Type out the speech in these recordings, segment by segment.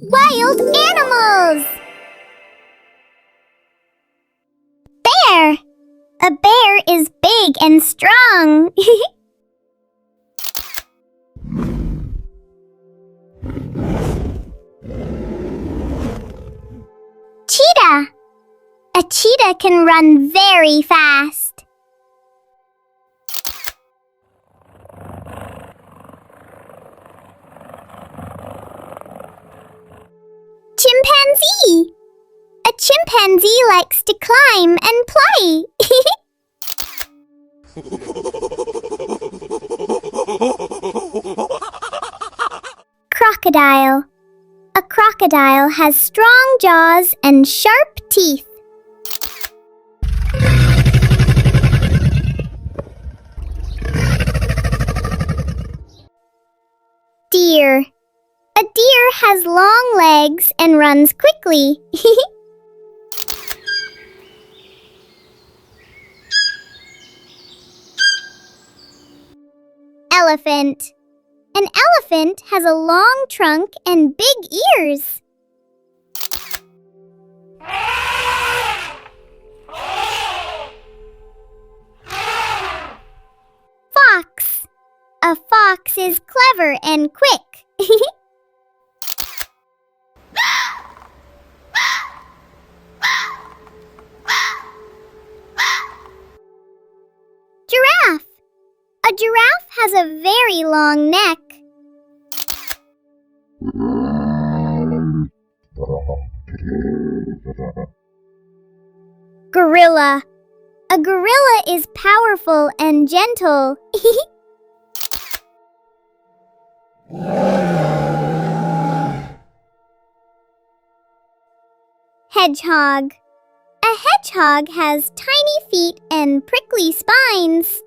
Wild animals! Bear! A bear is big and strong. Cheetah! A cheetah can run very fast. Chimpanzee! A chimpanzee likes to climb and play. Crocodile. A crocodile has strong jaws and sharp teeth. Deer. A deer has long legs and runs quickly. Elephant. An elephant has a long trunk and big ears. Fox. A fox is clever and quick. Giraffe. A giraffe has a very long neck. Gorilla. A gorilla is powerful and gentle. Hedgehog. A hedgehog has tiny feet and prickly spines.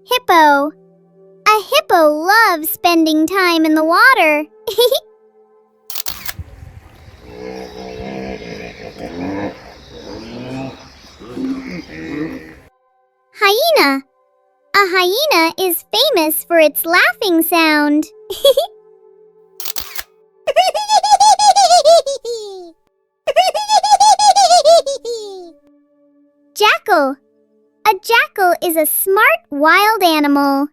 Hippo. A hippo loves spending time in the water. Hyena. A hyena is famous for its laughing sound. Jackal. A jackal is a smart wild animal.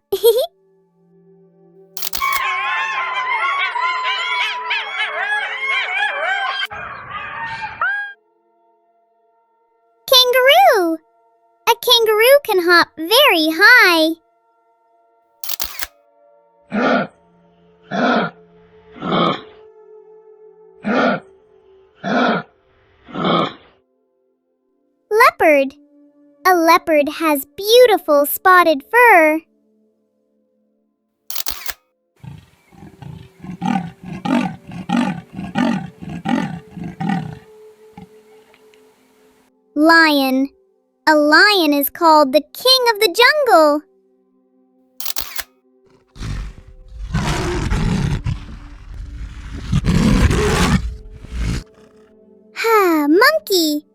Kangaroo. A kangaroo can hop very high. Leopard. A leopard has beautiful spotted fur. Lion. A lion is called the king of the jungle. Monkey.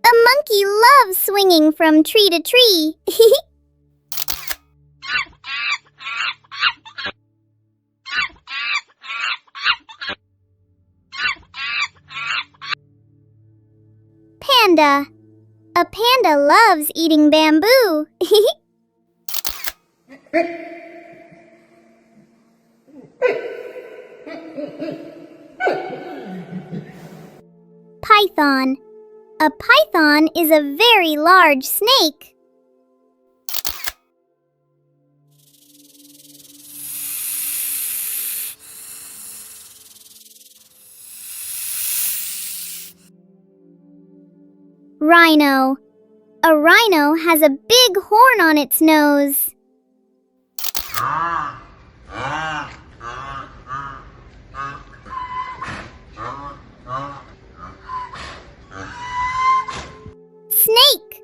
A monkey loves swinging from tree to tree. Panda. A panda loves eating bamboo. Python. A python is a very large snake. Rhino. A rhino has a big horn on its nose. Snake.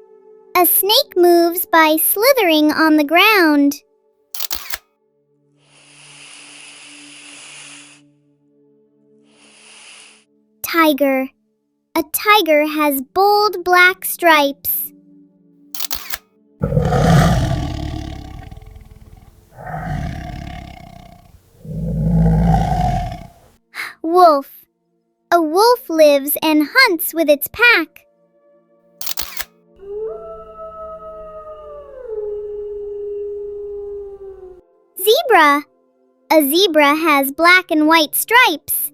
A snake moves by slithering on the ground. Tiger. A tiger has bold black stripes. Wolf. A wolf lives and hunts with its pack. Zebra. A zebra has black and white stripes.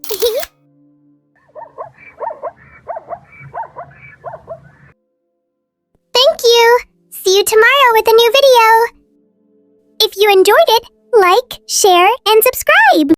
Thank you. See you tomorrow with a new video. If you enjoyed it, like, share, and subscribe.